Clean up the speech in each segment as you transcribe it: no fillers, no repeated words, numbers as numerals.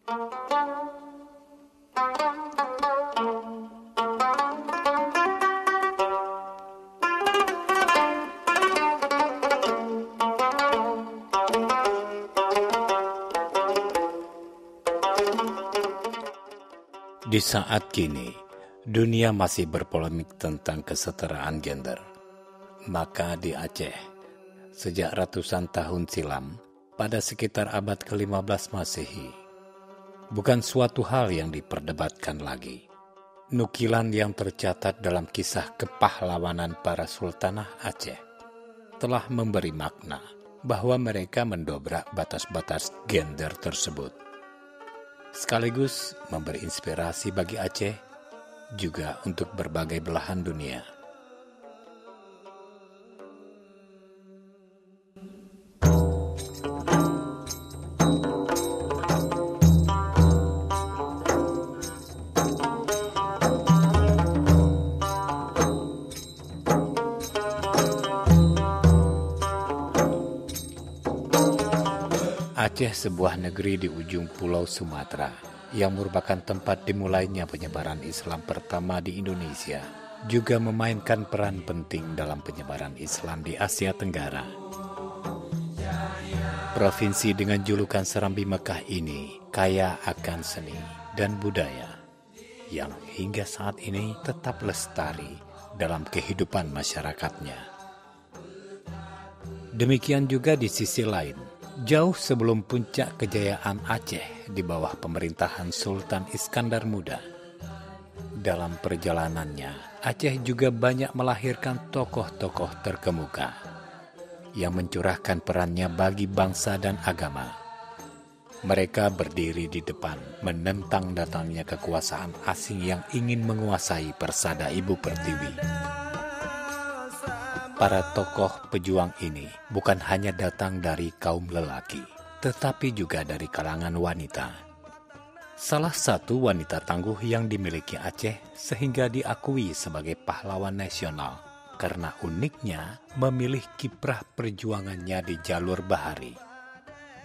Di saat kini, dunia masih berpolemik tentang kesetaraan gender. Maka di Aceh, sejak ratusan tahun silam, pada sekitar abad ke-15 Masehi, bukan suatu hal yang diperdebatkan lagi. Nukilan yang tercatat dalam kisah kepahlawanan para sultanah Aceh telah memberi makna bahwa mereka mendobrak batas-batas gender tersebut. Sekaligus memberi inspirasi bagi Aceh juga untuk berbagai belahan dunia. Aceh sebuah negeri di ujung pulau Sumatera yang merupakan tempat dimulainya penyebaran Islam pertama di Indonesia, juga memainkan peran penting dalam penyebaran Islam di Asia Tenggara. Provinsi dengan julukan Serambi Mekah ini kaya akan seni dan budaya yang hingga saat ini tetap lestari dalam kehidupan masyarakatnya. Demikian juga di sisi lain, jauh sebelum puncak kejayaan Aceh di bawah pemerintahan Sultan Iskandar Muda. Dalam perjalanannya, Aceh juga banyak melahirkan tokoh-tokoh terkemuka yang mencurahkan perannya bagi bangsa dan agama. Mereka berdiri di depan, menentang datangnya kekuasaan asing yang ingin menguasai persada Ibu Pertiwi. Para tokoh pejuang ini bukan hanya datang dari kaum lelaki, tetapi juga dari kalangan wanita. Salah satu wanita tangguh yang dimiliki Aceh sehingga diakui sebagai pahlawan nasional karena uniknya memilih kiprah perjuangannya di jalur bahari.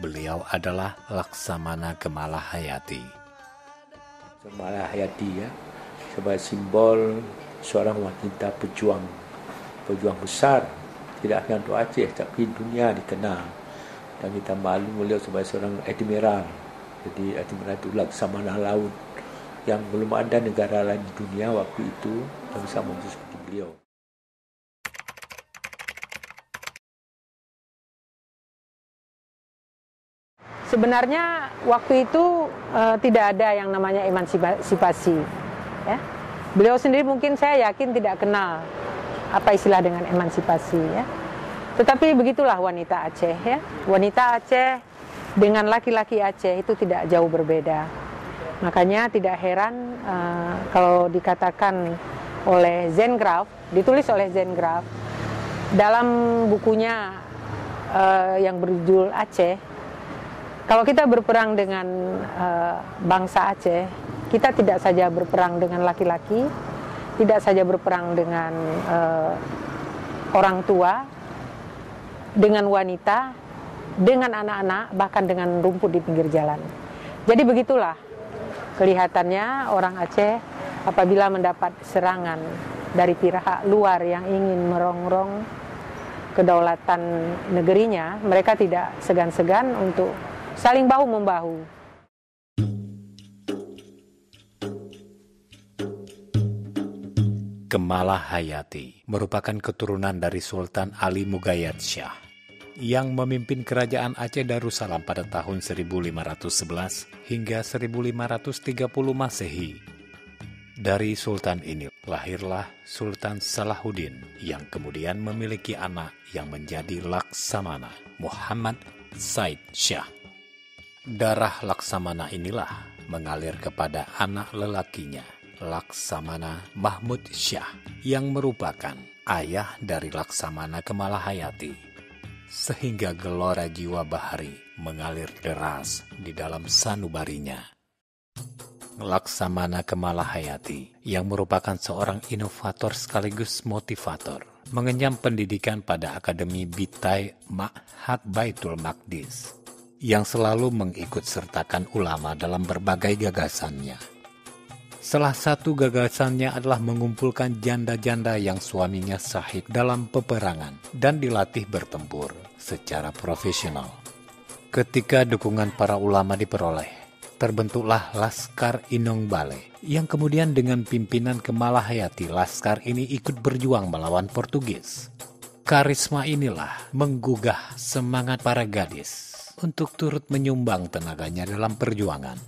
Beliau adalah Laksamana Kemala Hayati. Kemala Hayati ya, sebagai simbol seorang wanita pejuang besar, tidak hanya untuk Aceh tapi dunia dikenal, dan kita maklum beliau sebagai seorang admiral. Jadi admiral itu laksamana laut yang belum ada negara lain di dunia waktu itu yang bisa mampu seperti beliau. Sebenarnya waktu itu tidak ada yang namanya emansipasi, ya. Beliau sendiri mungkin saya yakin tidak kenal apa istilah dengan emansipasi, ya. Tetapi begitulah wanita Aceh, ya. Wanita Aceh dengan laki-laki Aceh itu tidak jauh berbeda. Makanya tidak heran kalau dikatakan oleh Zengraf, ditulis oleh Zengraf dalam bukunya yang berjudul Aceh. Kalau kita berperang dengan bangsa Aceh, kita tidak saja berperang dengan laki-laki, tidak saja berperang dengan orang tua, dengan wanita, dengan anak-anak, bahkan dengan rumput di pinggir jalan. Jadi begitulah kelihatannya orang Aceh apabila mendapat serangan dari pihak luar yang ingin merongrong kedaulatan negerinya, mereka tidak segan-segan untuk saling bahu-membahu. Kemala Hayati merupakan keturunan dari Sultan Ali Mugayyad Shah yang memimpin kerajaan Aceh Darussalam pada tahun 1511 hingga 1530 Masehi. Dari sultan ini lahirlah Sultan Salahuddin yang kemudian memiliki anak yang menjadi Laksamana, Muhammad Said Shah. Darah Laksamana inilah mengalir kepada anak lelakinya, Laksamana Mahmud Shah, yang merupakan ayah dari Laksamana Kemala Hayati, sehingga gelora jiwa bahari mengalir deras di dalam sanubarinya. Laksamana Kemala Hayati yang merupakan seorang inovator sekaligus motivator, mengenyam pendidikan pada Akademi Bitai Ma'had Baitul Maqdis yang selalu mengikut sertakan ulama dalam berbagai gagasannya. Salah satu gagasannya adalah mengumpulkan janda-janda yang suaminya syahid dalam peperangan dan dilatih bertempur secara profesional. Ketika dukungan para ulama diperoleh, terbentuklah Laskar Inong Bale, yang kemudian dengan pimpinan Kemalahayati, laskar ini ikut berjuang melawan Portugis. Karisma inilah menggugah semangat para gadis untuk turut menyumbang tenaganya dalam perjuangan.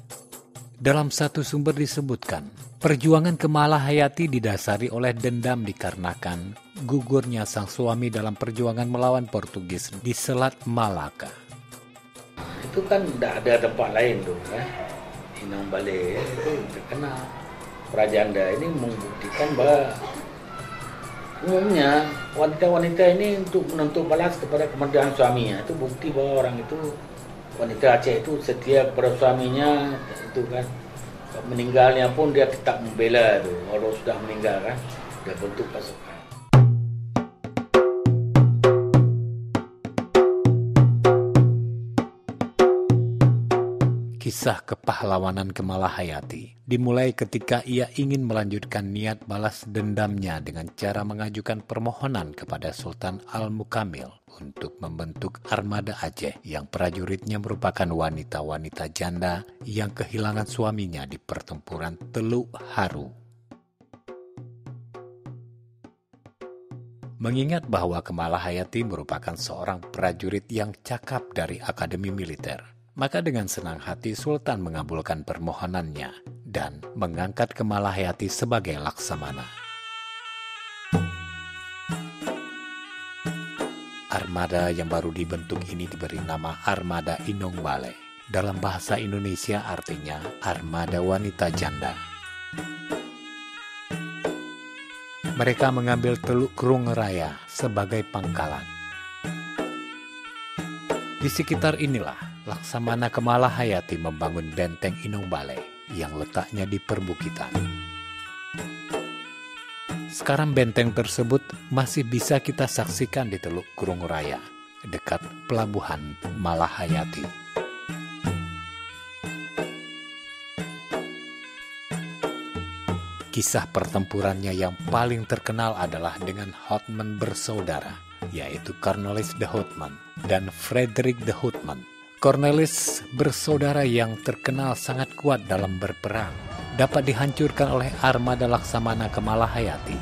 Dalam satu sumber disebutkan, perjuangan Kemalahayati didasari oleh dendam dikarenakan gugurnya sang suami dalam perjuangan melawan Portugis di Selat Malaka. Itu kan tidak ada tempat lain tuh kan. Inong Bale itu terkenal. Prajanda ini membuktikan bahwa umumnya wanita-wanita ini untuk menuntut balas kepada kemerdekaan suaminya. Itu bukti bahwa orang itu, wanita Aceh itu setia kepada suaminya, itu kan. Meninggalnya pun dia tetap membela itu, walau sudah meninggal kan, dia bentuk pasukan. Kisah kepahlawanan Kemalahayati dimulai ketika ia ingin melanjutkan niat balas dendamnya dengan cara mengajukan permohonan kepada Sultan Al-Mukamil untuk membentuk armada Aceh yang prajuritnya merupakan wanita-wanita janda yang kehilangan suaminya di pertempuran Teluk Haru. Mengingat bahwa Kemalahayati merupakan seorang prajurit yang cakap dari Akademi Militer, maka dengan senang hati Sultan mengabulkan permohonannya dan mengangkat Kemalahayati sebagai laksamana. Armada yang baru dibentuk ini diberi nama Armada Inong Bale. Dalam bahasa Indonesia artinya Armada Wanita Janda. Mereka mengambil Teluk Krung Raya sebagai pangkalan. Di sekitar inilah Laksamana Kemalahayati membangun benteng Inong Bale yang letaknya di perbukitan. Sekarang benteng tersebut masih bisa kita saksikan di Teluk Krung Raya, dekat pelabuhan Malahayati. Kisah pertempurannya yang paling terkenal adalah dengan Houtman bersaudara, yaitu Cornelis de Houtman dan Frederik de Houtman. Cornelis bersaudara yang terkenal sangat kuat dalam berperang, dapat dihancurkan oleh armada Laksamana Kemalahayati.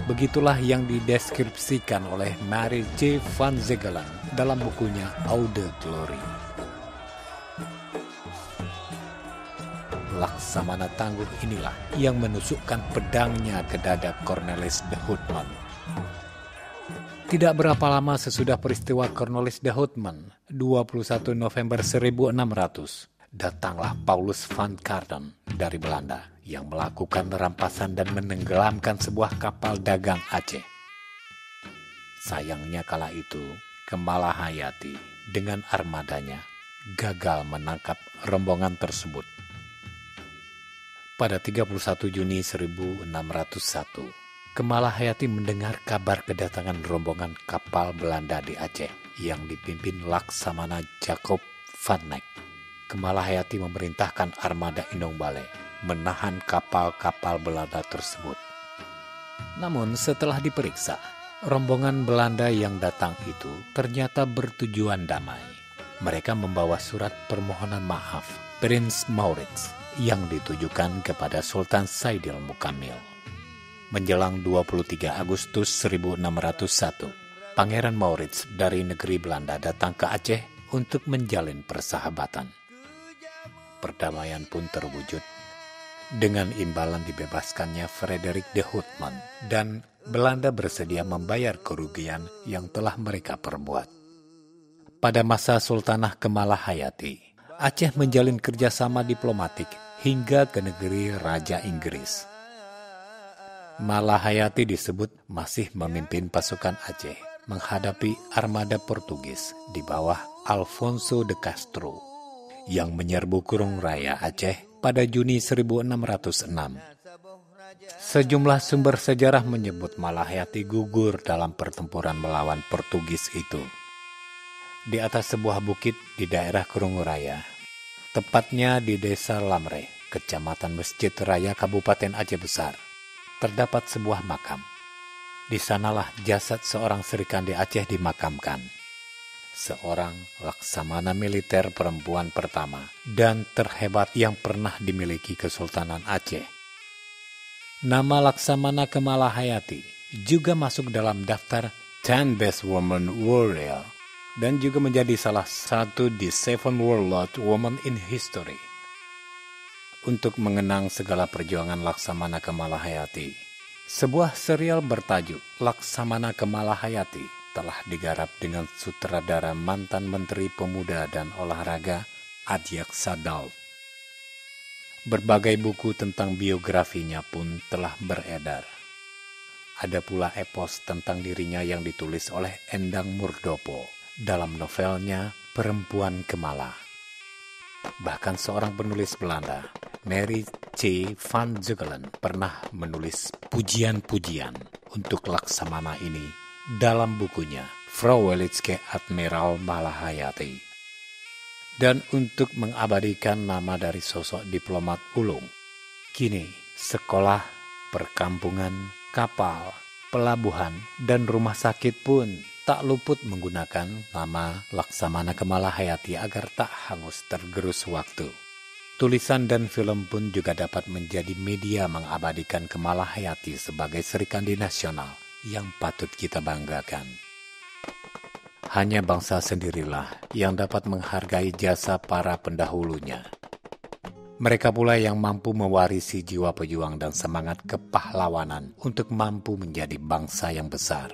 Begitulah yang dideskripsikan oleh Mary J. van Zegelen dalam bukunya Oude Glory. Laksamana tangguh inilah yang menusukkan pedangnya ke dada Cornelis de Houtman. Tidak berapa lama sesudah peristiwa Cornelis de Houtman, 21 November 1600, datanglah Paulus van Carden dari Belanda yang melakukan rampasan dan menenggelamkan sebuah kapal dagang Aceh. Sayangnya kala itu, Kemalahayati dengan armadanya gagal menangkap rombongan tersebut. Pada 31 Juni 1601, Kemalahayati mendengar kabar kedatangan rombongan kapal Belanda di Aceh yang dipimpin Laksamana Jacob van Eyck. Kemalahayati memerintahkan armada Inong Bale menahan kapal-kapal Belanda tersebut. Namun setelah diperiksa, rombongan Belanda yang datang itu ternyata bertujuan damai. Mereka membawa surat permohonan maaf Prince Maurits yang ditujukan kepada Sultan Saidil Mukamil. Menjelang 23 Agustus 1601, Pangeran Maurits dari negeri Belanda datang ke Aceh untuk menjalin persahabatan. Perdamaian pun terwujud dengan imbalan dibebaskannya Frederik de Houtman dan Belanda bersedia membayar kerugian yang telah mereka perbuat. Pada masa Sultanah Kemalahayati, Aceh menjalin kerjasama diplomatik hingga ke negeri Raja Inggris. Malahayati disebut masih memimpin pasukan Aceh menghadapi armada Portugis di bawah Alfonso de Castro yang menyerbu Krung Raya Aceh pada Juni 1606. Sejumlah sumber sejarah menyebut Malahayati gugur dalam pertempuran melawan Portugis itu. di atas sebuah bukit di daerah Krunguraya, tepatnya di Desa Lamre, Kecamatan Masjid Raya, Kabupaten Aceh Besar, terdapat sebuah makam. Di sanalah jasad seorang Serikandi Aceh dimakamkan. Seorang laksamana militer perempuan pertama dan terhebat yang pernah dimiliki Kesultanan Aceh. Nama Laksamana Kemalahayati juga masuk dalam daftar 10 Best Women Warrior dan juga menjadi salah satu di 7 Warlord Women in History. Untuk mengenang segala perjuangan Laksamana Kemalahayati, sebuah serial bertajuk Laksamana Kemalahayati telah digarap dengan sutradara mantan Menteri Pemuda dan Olahraga Adiaksa Daud. Berbagai buku tentang biografinya pun telah beredar. Ada pula epos tentang dirinya yang ditulis oleh Endang Murdopo dalam novelnya Perempuan Kemala. Bahkan seorang penulis Belanda, Mary C. van Zuggelen, pernah menulis pujian-pujian untuk Laksamana ini dalam bukunya Vrouwelijke Admiraal Malahayati. Dan untuk mengabadikan nama dari sosok diplomat ulung, kini sekolah, perkampungan, kapal, pelabuhan, dan rumah sakit pun tak luput menggunakan nama Laksamana Kemalahayati agar tak hangus tergerus waktu. Tulisan dan film pun juga dapat menjadi media mengabadikan Kemalahayati sebagai Serikandi nasional yang patut kita banggakan. Hanya bangsa sendirilah yang dapat menghargai jasa para pendahulunya. Mereka pula yang mampu mewarisi jiwa pejuang dan semangat kepahlawanan untuk mampu menjadi bangsa yang besar.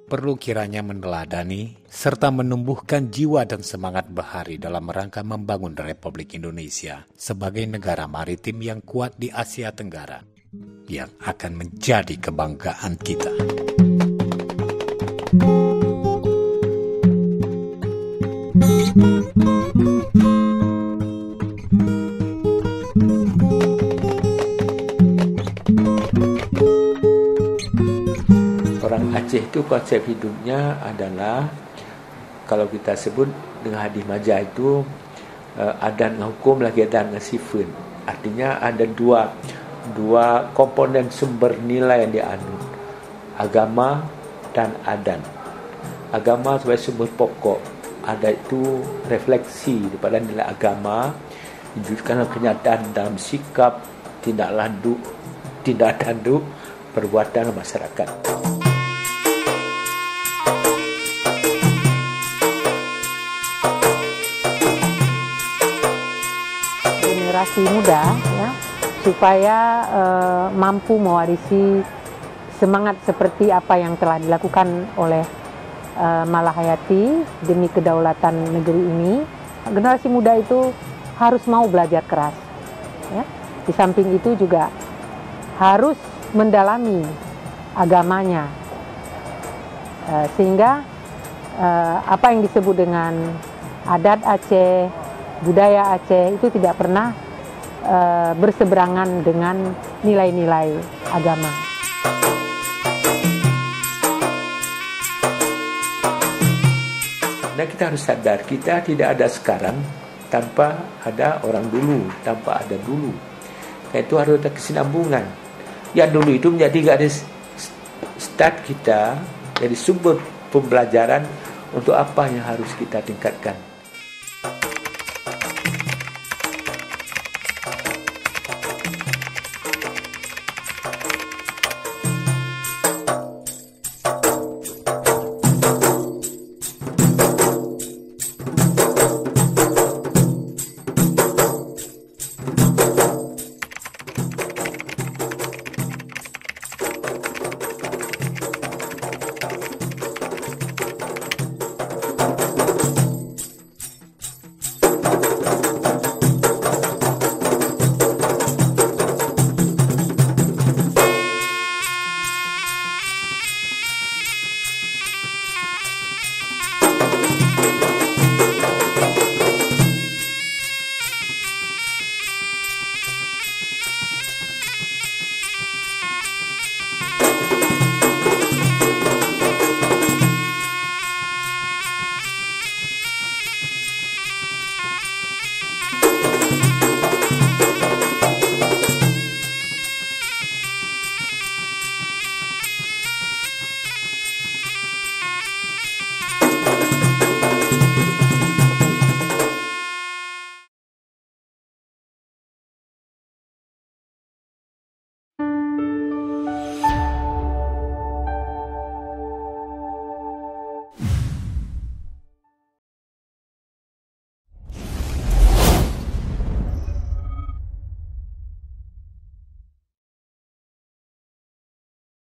Perlu kiranya meneladani serta menumbuhkan jiwa dan semangat bahari dalam rangka membangun Republik Indonesia sebagai negara maritim yang kuat di Asia Tenggara, yang akan menjadi kebanggaan kita. Orang Aceh itu konsep hidupnya adalah, kalau kita sebut dengan hadis majah itu, adan dengan hukum lagi adan dengan sifat. Artinya ada dua komponen sumber nilai yang dianut, agama dan adan. Agama sebagai sumber pokok, adat itu refleksi daripada nilai agama, diwujudkan kenyataan dalam sikap, tindak tanduk, perbuatan masyarakat. Generasi muda ya, supaya mampu mewarisi semangat seperti apa yang telah dilakukan oleh Malahayati demi kedaulatan negeri ini. Generasi muda itu harus mau belajar keras ya. Di samping itu juga harus mendalami agamanya, sehingga apa yang disebut dengan adat Aceh, budaya Aceh itu tidak pernah berseberangan dengan nilai-nilai agama. Dan kita harus sadar, kita tidak ada sekarang tanpa ada orang dulu, tanpa ada dulu. Karena itu harus ada kesinambungan. Yang dulu itu menjadi garis start kita, jadi sumber pembelajaran untuk apa yang harus kita tingkatkan.